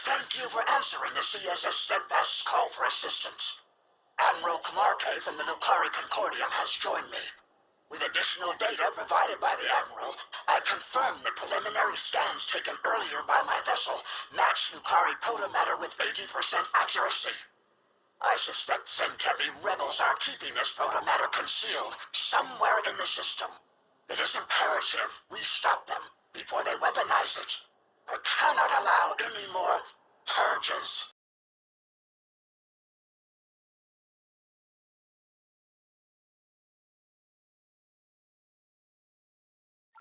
Thank you for answering the CSS Steadfast's call for assistance. Admiral Kamarke from the Nukari Concordium has joined me. With additional data provided by the Admiral, I confirm the preliminary scans taken earlier by my vessel match Nukari protomatter with 80% accuracy. I suspect Zenkethi rebels are keeping this protomatter concealed somewhere in the system. It is imperative we stop them before they weaponize it. I cannot allow any more purges.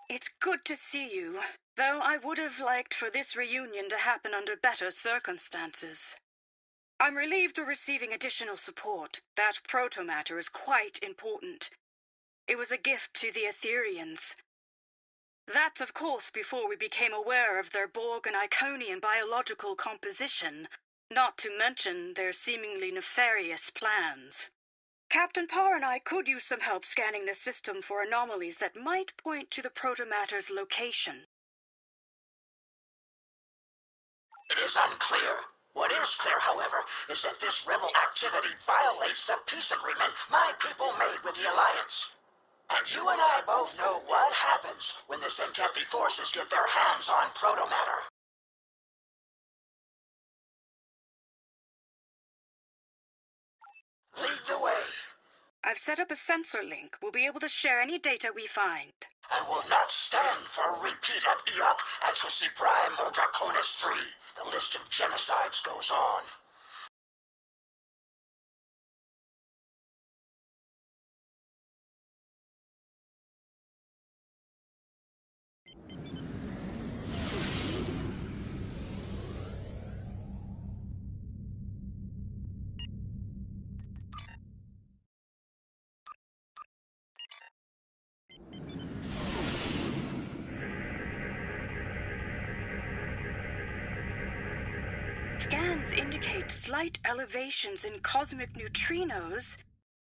It's good to see you, though I would have liked for this reunion to happen under better circumstances. I'm relieved we're receiving additional support. That protomatter is quite important. It was a gift to the Etherians. That's, of course, before we became aware of their Borg and Iconian biological composition, not to mention their seemingly nefarious plans. Captain Parr and I could use some help scanning the system for anomalies that might point to the protomatter's location. It is unclear. What is clear, however, is that this rebel activity violates the peace agreement my people made with the Alliance. And you and I both know what happens when the Zenkethi forces get their hands on protomatter. Lead the way. I've set up a sensor link. We'll be able to share any data we find. I will not stand for a repeat of Eok, Atosi Prime, or Draconis 3. The list of genocides goes on. Scans indicate slight elevations in cosmic neutrinos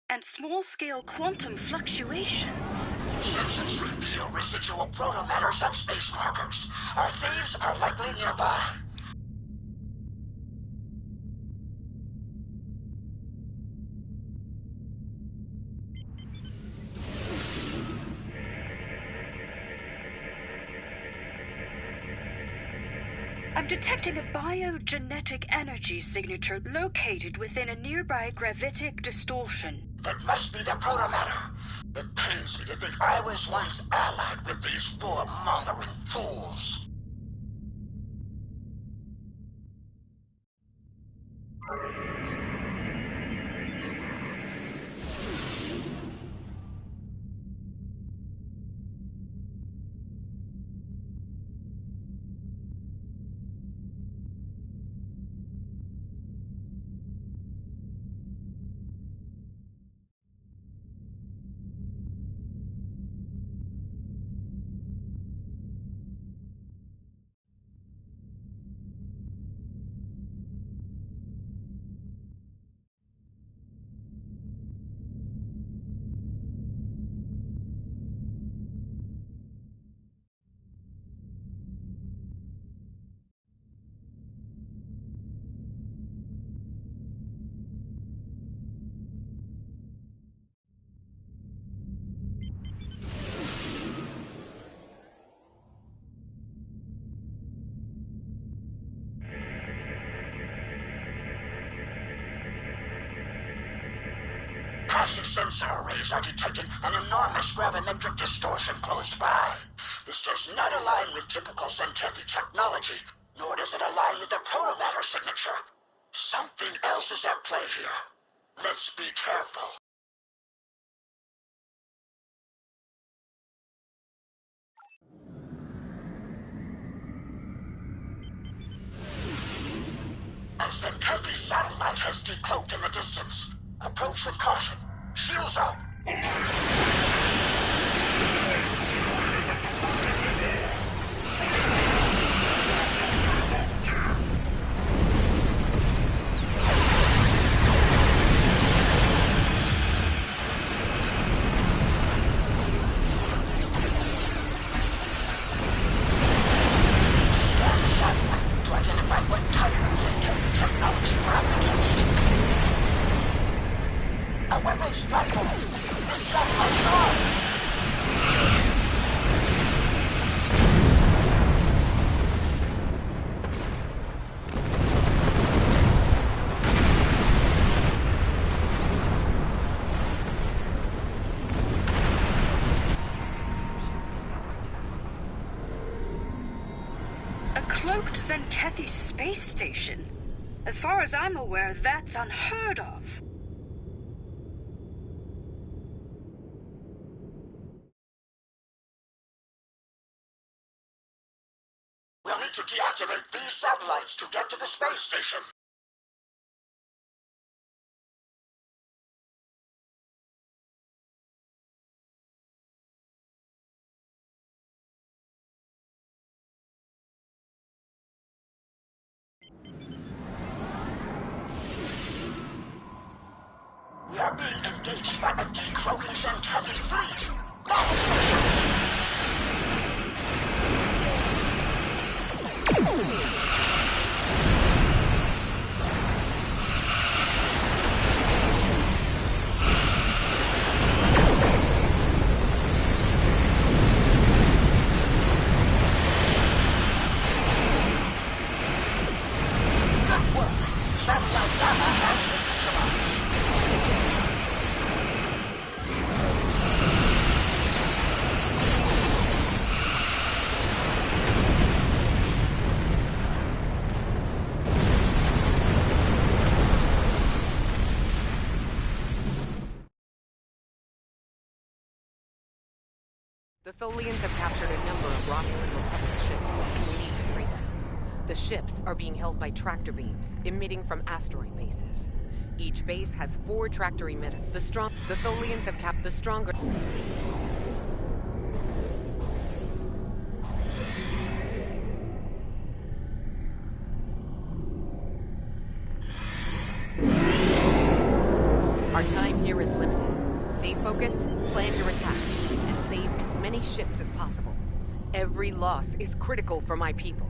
and small-scale quantum fluctuations. Sensors reveal residual protomatter subspace markers. Our thieves are likely nearby. I'm detecting a biogenetic energy signature located within a nearby gravitic distortion. That must be the protomatter. It pains me to think I was once allied with these war-mongering fools. Passive sensor arrays are detecting an enormous gravimetric distortion close by. This does not align with typical Zenkethi technology, nor does it align with the protomatter signature. Something else is at play here. Let's be careful. A Zenkethi satellite has decloaked in the distance. Approach with caution. Shields up. Scan the satellite to identify what type next platform. The satellites are... Cloaked Zenkethi space station. As far as I'm aware, that's unheard of. We'll need to deactivate these satellites to get to the space station. We are being engaged by a decloaking Zenkethi fleet. Battle stations! Good work. Satellite data has been utilized. The Tholians have captured a number of Romulan Republic ships, and we need to free them. The ships are being held by tractor beams, emitting from asteroid bases. Each base has 4 tractor emitters. The Tholians have capped the stronger... Our time here is limited. Stay focused, plan your attacks, and save as many ships as possible. Every loss is critical for my people.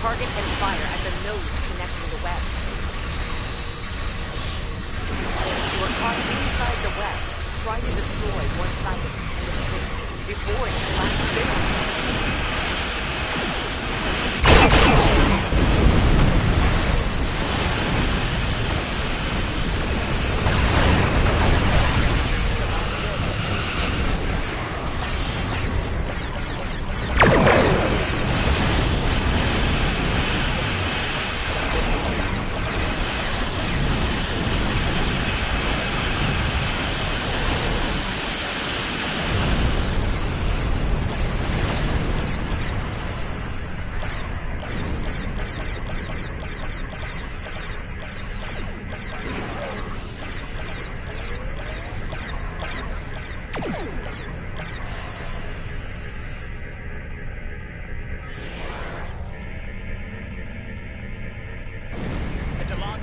Target and fire at the nodes connecting the web. If you are caught inside the web, try to destroy one side of it and escape before it flashes down.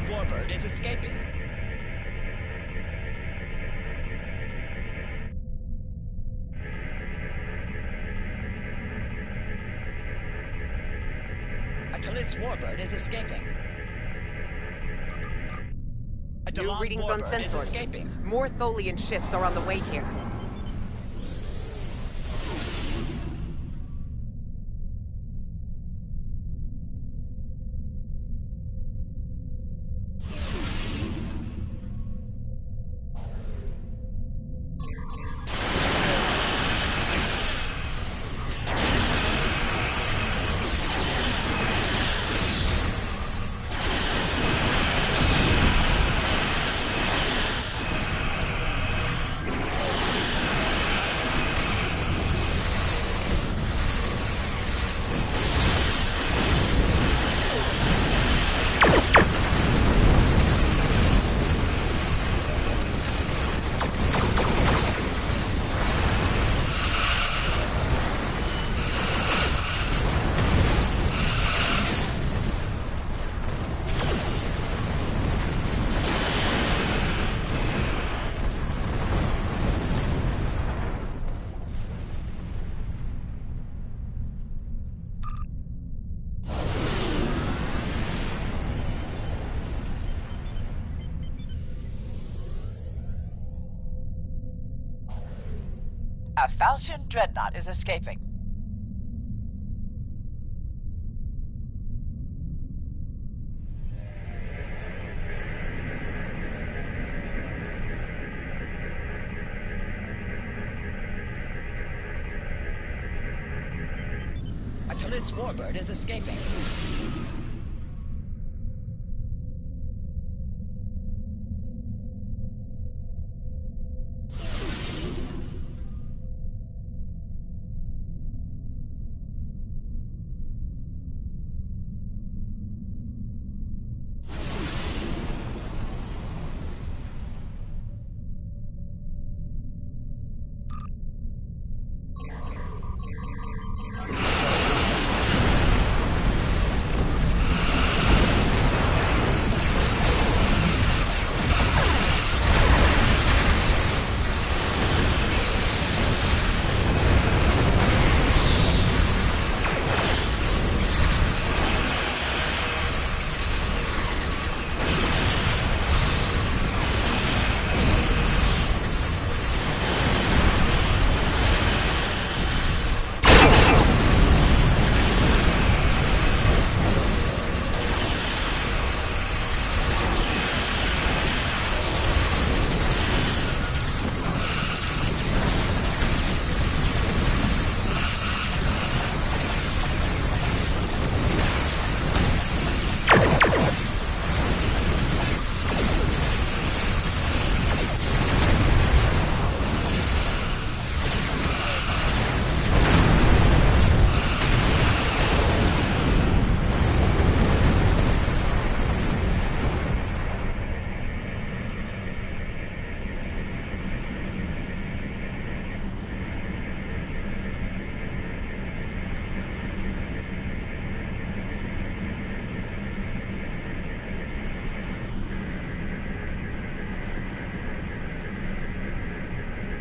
Warbird is escaping. Atalis Warbird is escaping. New readings on sensors. More Tholian ships are on the way here. A Falchion dreadnought is escaping. A Talis warbird is escaping.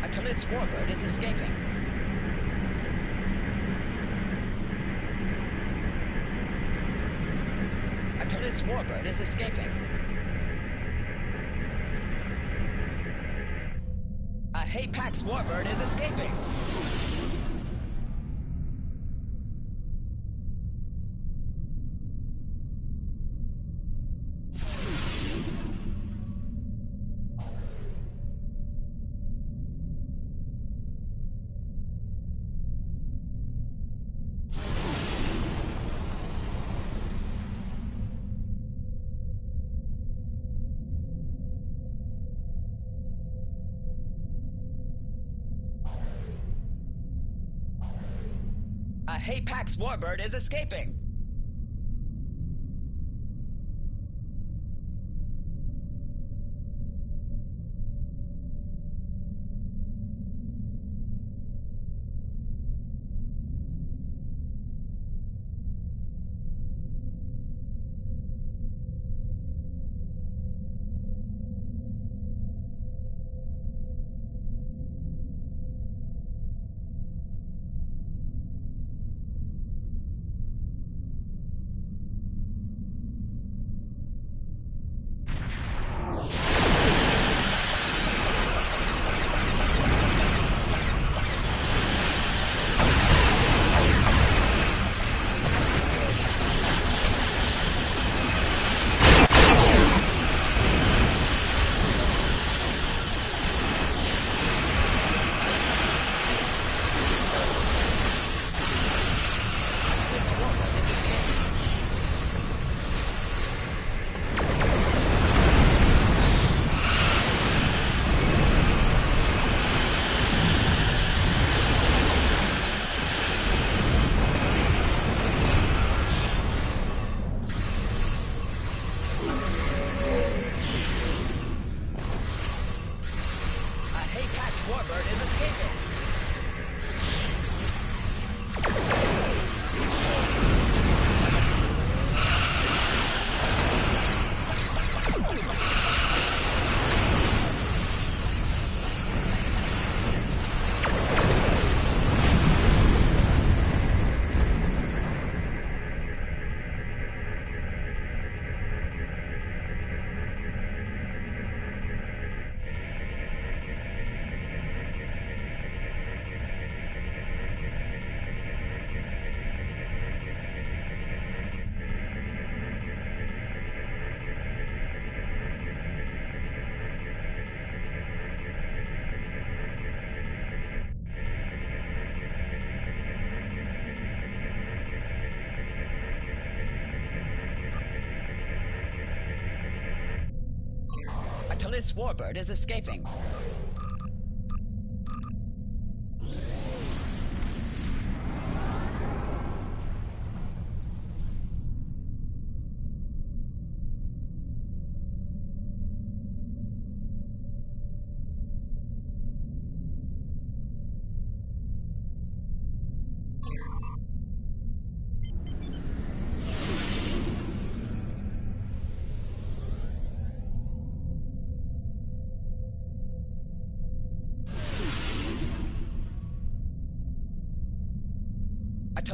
A Talis warbird is escaping. A Talis warbird is escaping. A Hapax warbird is escaping. A Hapax warbird is escaping. Atlas Warbird is escaping.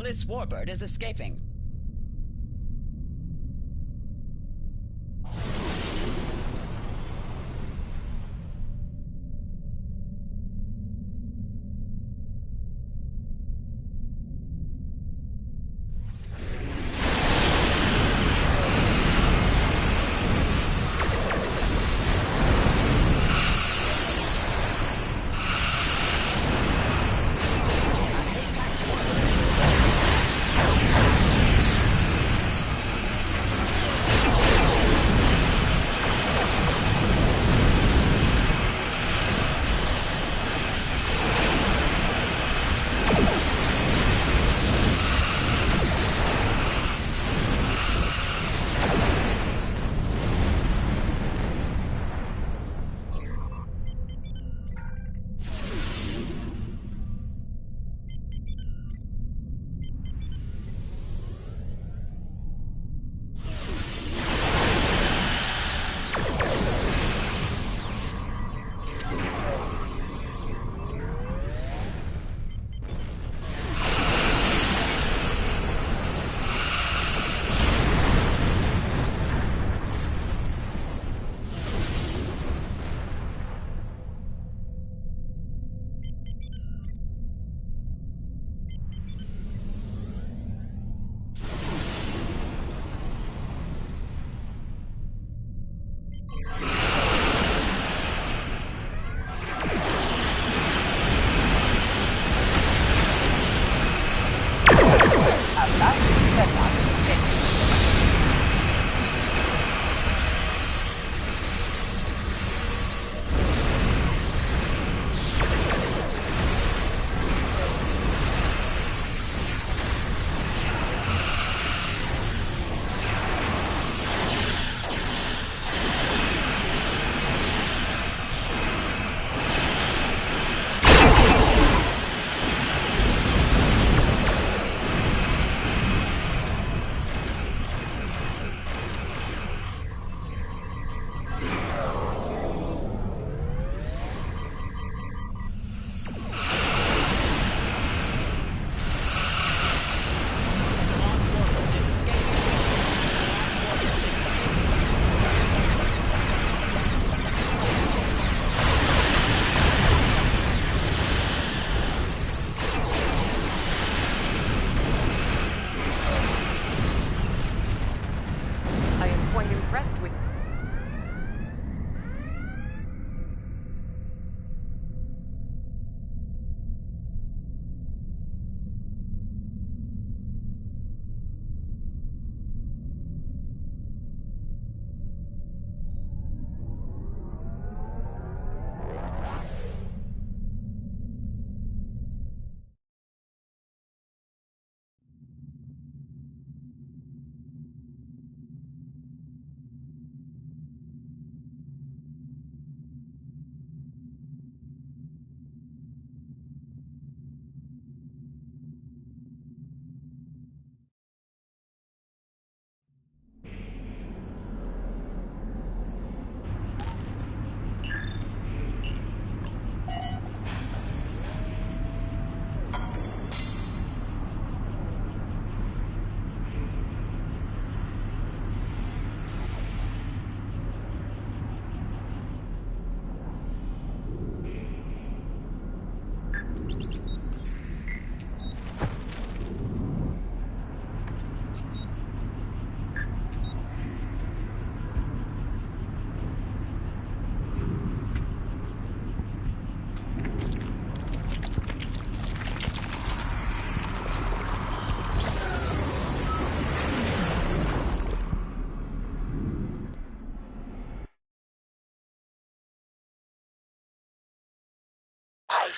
Atlas Warbird is escaping.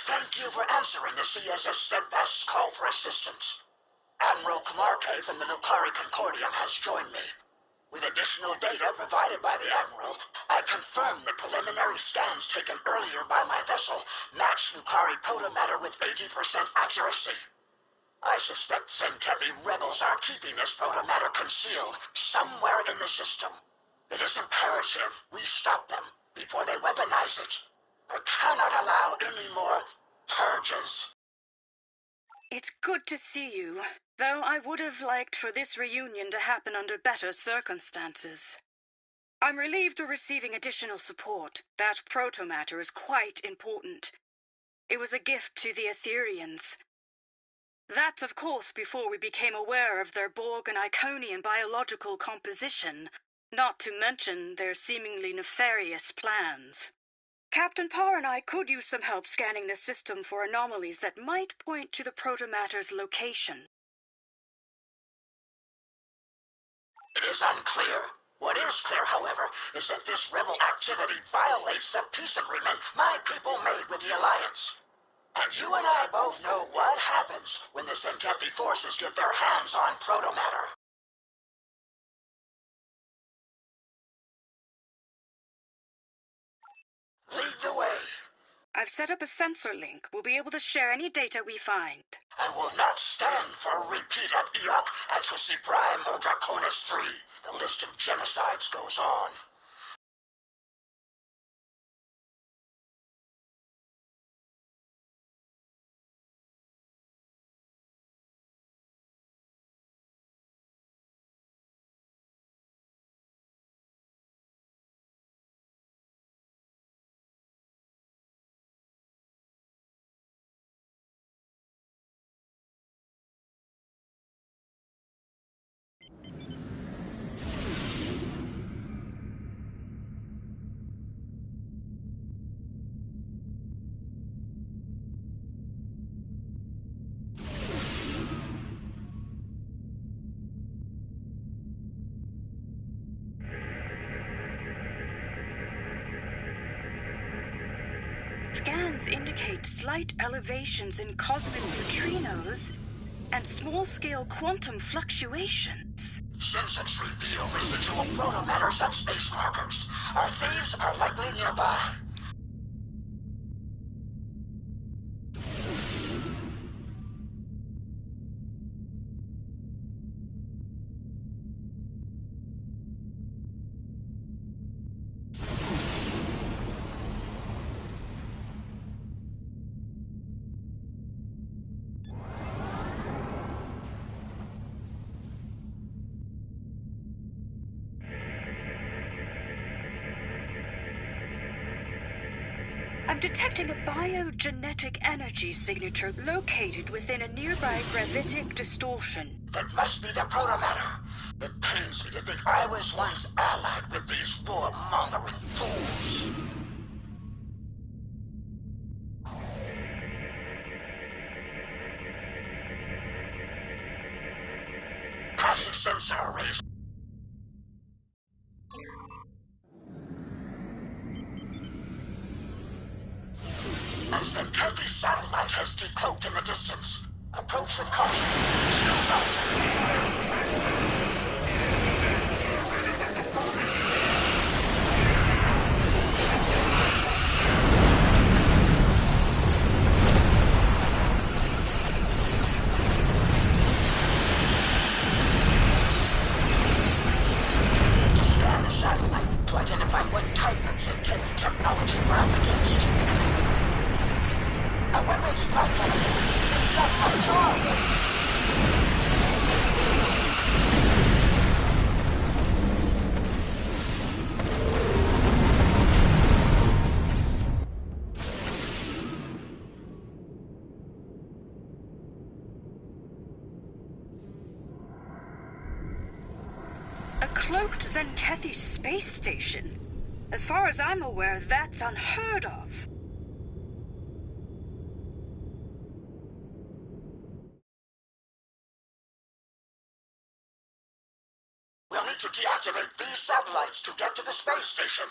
thank you for answering the CSS Steadfast's call for assistance. Admiral Kamarke from the Nukari Concordium has joined me. With additional data provided by the Admiral, I confirm the preliminary scans taken earlier by my vessel match Nukari protomatter with 80% accuracy. I suspect Zenkethi rebels are keeping this protomatter concealed somewhere in the system. It is imperative we stop them before they weaponize it. I cannot allow any more purges. It's good to see you, though I would have liked for this reunion to happen under better circumstances. I'm relieved we're receiving additional support. That protomatter is quite important. It was a gift to the Etherians. That's, of course, before we became aware of their Borg and Iconian biological composition, not to mention their seemingly nefarious plans. Captain Parr and I could use some help scanning the system for anomalies that might point to the protomatter's location. It is unclear. What is clear, however, is that this rebel activity violates the peace agreement my people made with the Alliance. And you and I both know what happens when the Zenkethi forces get their hands on protomatter. Lead the way. I've set up a sensor link. We'll be able to share any data we find. I will not stand for a repeat of Eok, Atosi Prime, or Draconis 3. The list of genocides goes on. Scans indicate slight elevations in cosmic neutrinos and small-scale quantum fluctuations. Sensors reveal residual protomatter subspace markers. Our thieves are likely nearby. I'm detecting a biogenetic energy signature located within a nearby gravitic distortion. That must be the protomatter. It pains me to think I was once allied with these war-mongering fools. Passive sensor arrays. A Zenkethi satellite has decloaked in the distance. Approach with caution. Shields up. Scan the satellite to identify what type of Zenkethi technology we're up against. A weapons platform. Shut my jaw. A cloaked Zenkethi space station? As far as I'm aware, that's unheard of. We'll need to deactivate these satellites to get to the space station.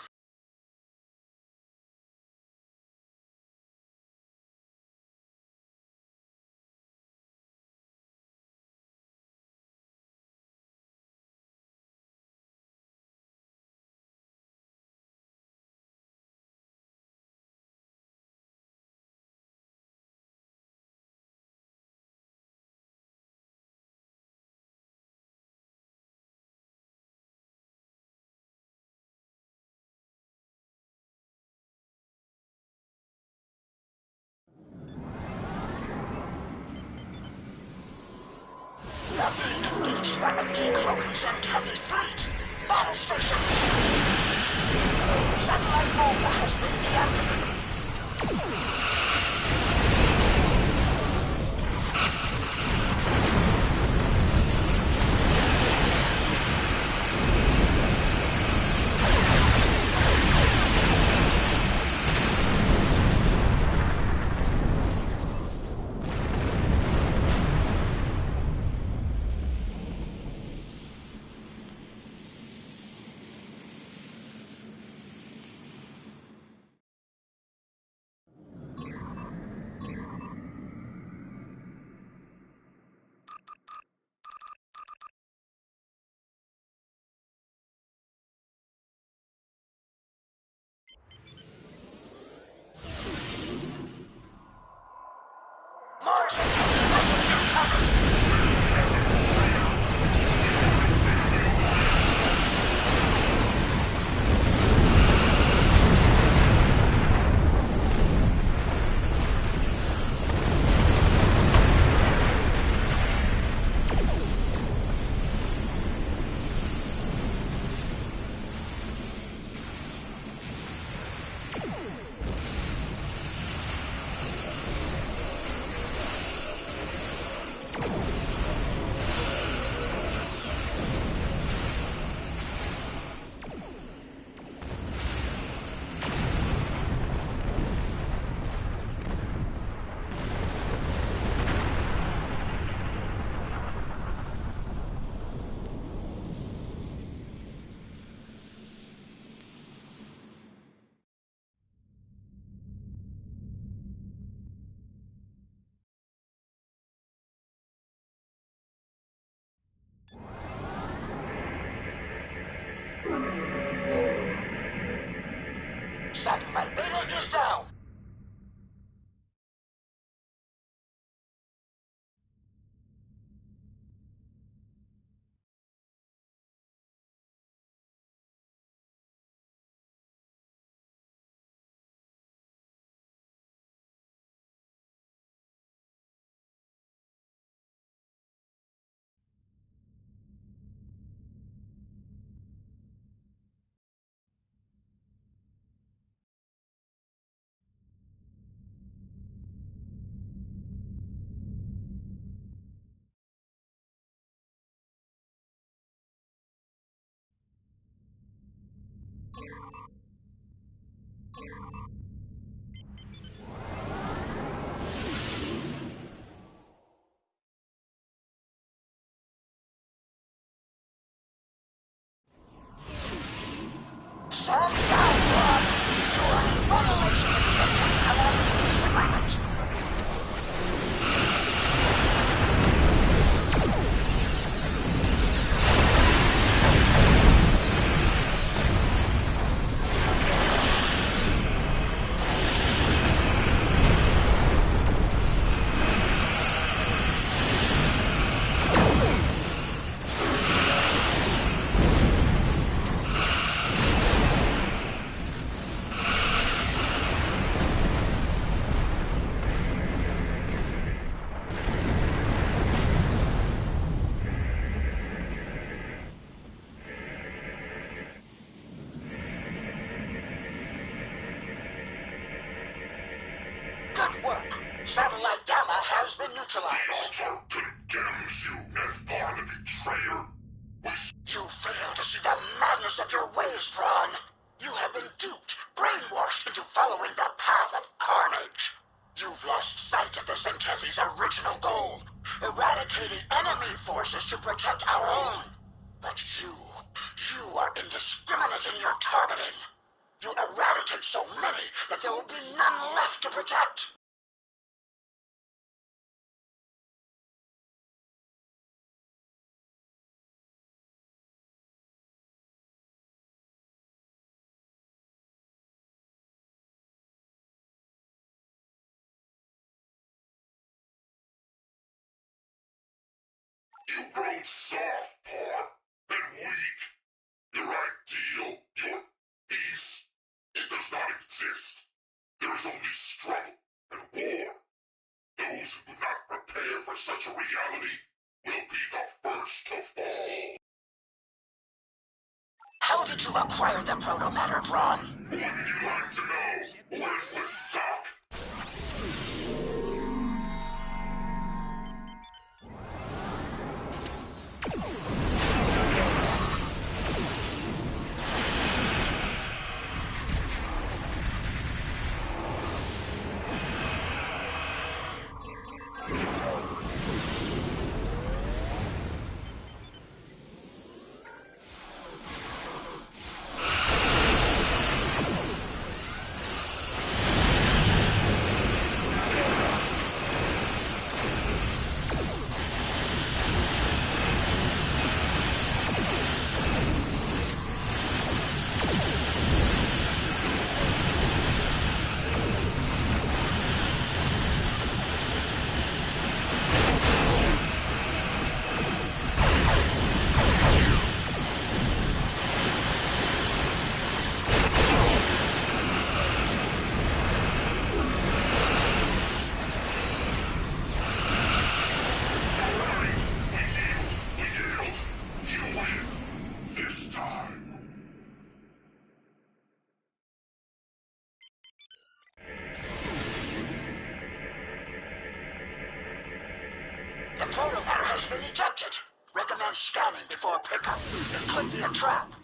reached by the decloaking Zenkethi fleet. Battle station. Satellite Alpha has been deactivated. Satellite data is down. Stand down, Rob. You are in violation of the peace agreement. Good work. Satellite Gamma has been neutralized. The altar condemns you, Nephpar the betrayer. You fail to see the madness of your ways, Braun. You have been duped, brainwashed into following the path of carnage. You've lost sight of the Zenkethi's original goal, eradicating enemy forces to protect our own. But you are indiscriminate in your targeting. You eradicate so many that there will be none left to protect. You've grown soft, Par, and weak. Your ideal, your peace, it does not exist. There is only struggle and war. Those who do not prepare for such a reality will be the first to How did you acquire the protomatter, Braun? Wouldn't you like to know? Worthless sock! The protomatter has been ejected. Recommend scanning before pickup. It could be a trap.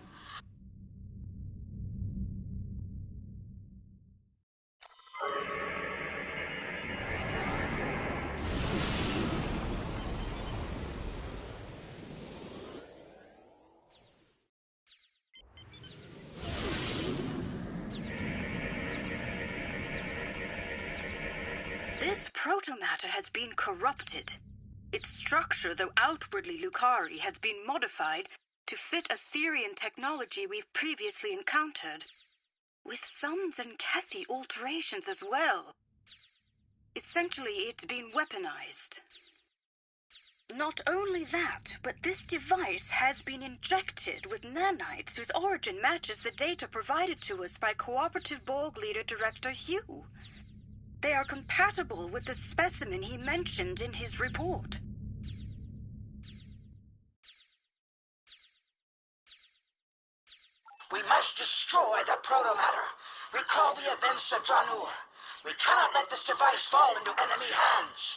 This protomatter has been corrupted. Its structure, though outwardly Lucari, has been modified to fit Aetherian technology we've previously encountered, with some Zenkethi alterations as well. Essentially, it's been weaponized. Not only that, but this device has been injected with nanites whose origin matches the data provided to us by Cooperative Borg Leader Director Hugh. They are compatible with the specimen he mentioned in his report. We must destroy the protomatter. Recall the events of Dranur. We cannot let this device fall into enemy hands.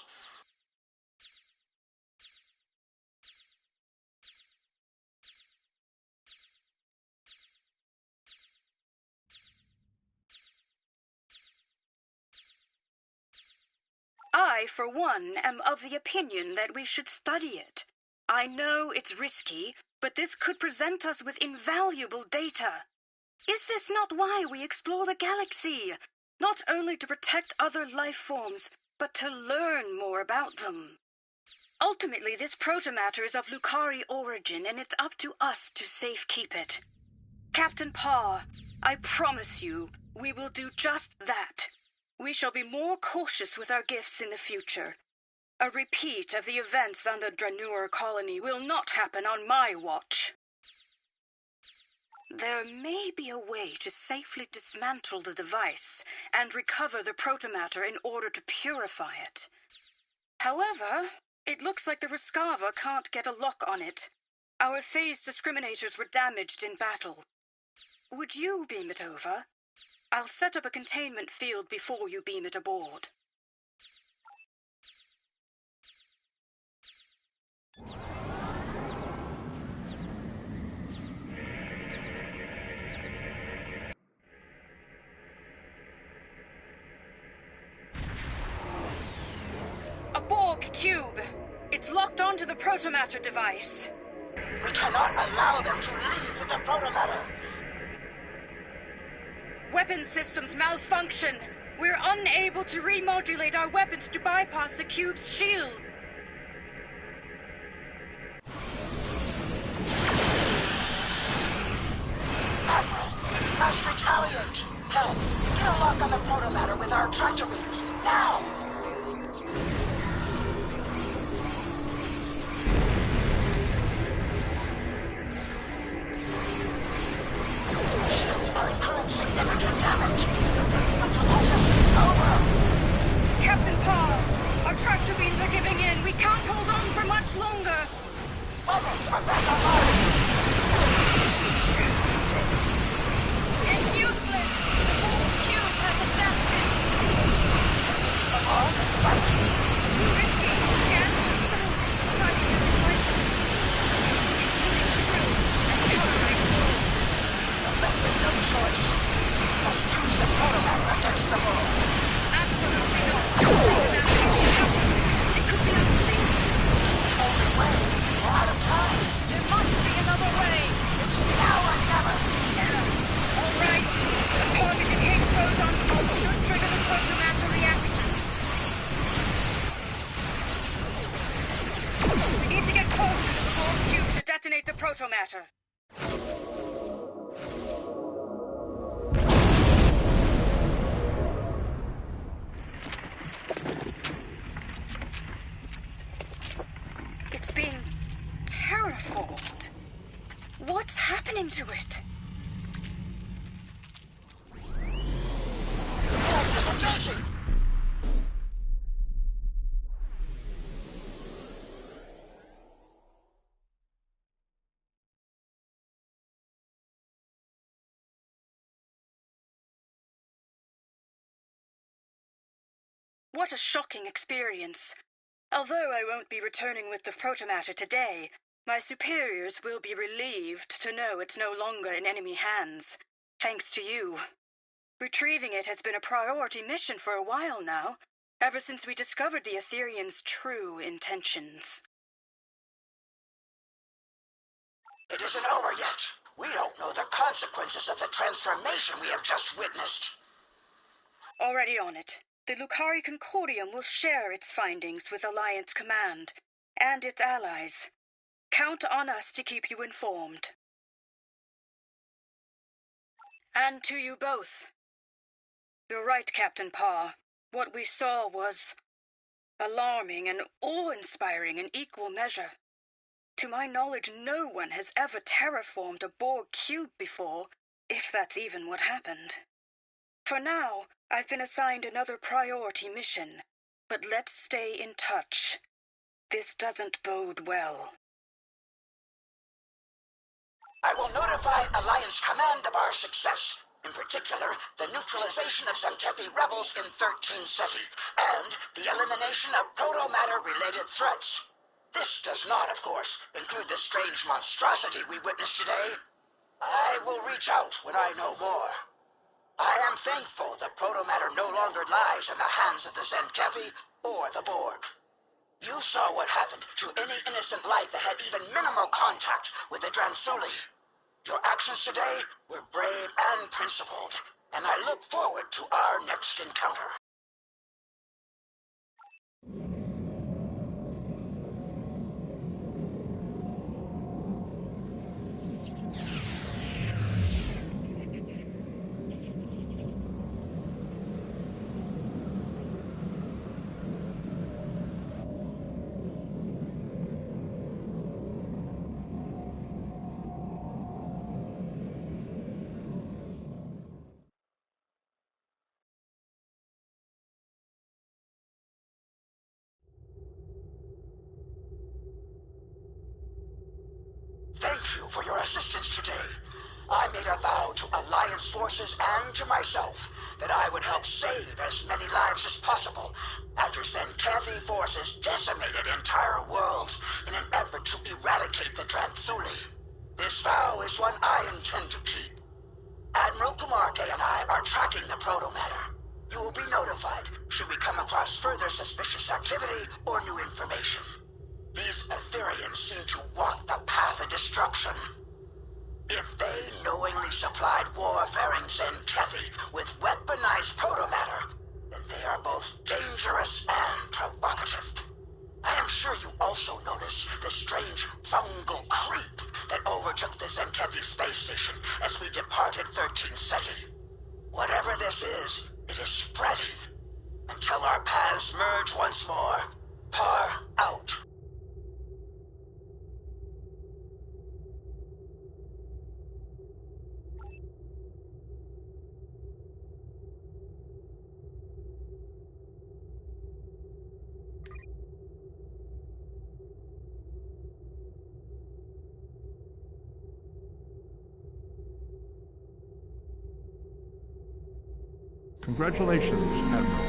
I, for one, am of the opinion that we should study it. I know it's risky, but this could present us with invaluable data. Is this not why we explore the galaxy? Not only to protect other life forms, but to learn more about them. Ultimately, this protomatter is of Lucari origin, and it's up to us to safekeep it. Captain Parr, I promise you, we will do just that. We shall be more cautious with our gifts in the future. A repeat of the events on the Dranur colony will not happen on my watch. There may be a way to safely dismantle the device and recover the protomatter in order to purify it. However, it looks like the Rescava can't get a lock on it. Our phase discriminators were damaged in battle. Would you beam it over? I'll set up a containment field before you beam it aboard. A Borg cube! It's locked onto the protomatter device. We cannot allow them to leave with the protomatter. Weapon systems malfunction. We're unable to remodulate our weapons to bypass the cube's shield. Admiral, we must retaliate. Help! Get a lock on the protomatter with our tractor beams. Now! Shields are incurring significant damage. Until is over. Captain Parr, our tractor beams are giving in. We can't hold on for much longer. Weapons are back online. on and fight. Too risky. Can't. Time to use poison. Including true and counterite bull. Then there's no choice. We must use the protomatter against the bull. Absolutely not. It could be unstable. It's the only way. We're out of time. There must be another way. It's now or never. Damn. All right. A targeted Higgs boson pulse should trigger the protomatter reaction. We need to get closer to the Borg cube to detonate the protomatter. It's being terraformed. What's happening to it? Disengaging. What a shocking experience. Although I won't be returning with the protomatter today, my superiors will be relieved to know it's no longer in enemy hands, thanks to you. Retrieving it has been a priority mission for a while now, ever since we discovered the Ethereans' true intentions. It isn't over yet. We don't know the consequences of the transformation we have just witnessed. Already on it. The Lucari Concordium will share its findings with Alliance Command and its allies. Count on us to keep you informed. And to you both. You're right, Captain Parr. What we saw was alarming and awe-inspiring in equal measure. To my knowledge, no one has ever terraformed a Borg cube before, if that's even what happened. For now, I've been assigned another priority mission, but let's stay in touch. This doesn't bode well. I will notify Alliance Command of our success. In particular, the neutralization of Zemkethi rebels in 13 Ceti, and the elimination of protomatter-related threats. This does not, of course, include the strange monstrosity we witnessed today. I will reach out when I know more. I am thankful the protomatter no longer lies in the hands of the Zemkethi or the Borg. You saw what happened to any innocent life that had even minimal contact with the Dransuli. Your actions today were brave and principled, and I look forward to our next encounter. Thank you for your assistance today. I made a vow to Alliance forces and to myself that I would help save as many lives as possible after Zemkethi forces decimated entire worlds in an effort to eradicate the Dransuli. This vow is one I intend to keep. Admiral Kumarke and I are tracking the protomatter. You will be notified should we come across further suspicious activity or new information. These Ethereans seem to walk the path of destruction. If they knowingly supplied warfaring Zemkethi with weaponized protomatter, then they are both dangerous and provocative. I am sure you also noticed the strange fungal creep that overtook the Zemkethi space station as we departed 13 Ceti. Whatever this is, it is spreading. Until our paths merge once more. Par out. Congratulations, Admiral.